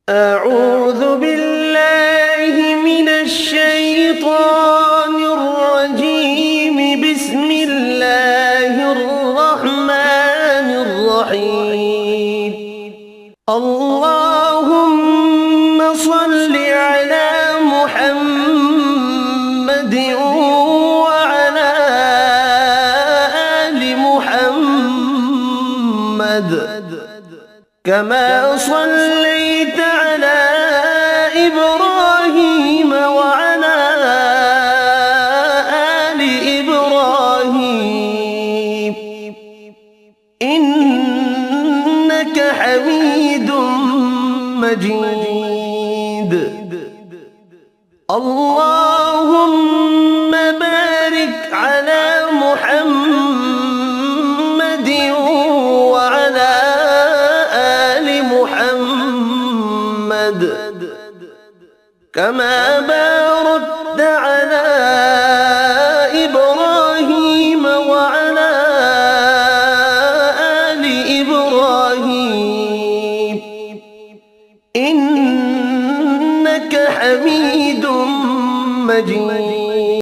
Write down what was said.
أعوذ بالله من الشيطان الرجيم. بسم الله الرحمن الرحيم. اللهم صل على محمد وعلى آل محمد كما صليت على إبراهيم وعلى آل إبراهيم إنك حميد مجيد. اللهم بارك على محمد وعلى آل محمد كما باركت على إبراهيم وعلى آل إبراهيم إنك حميد مجيد.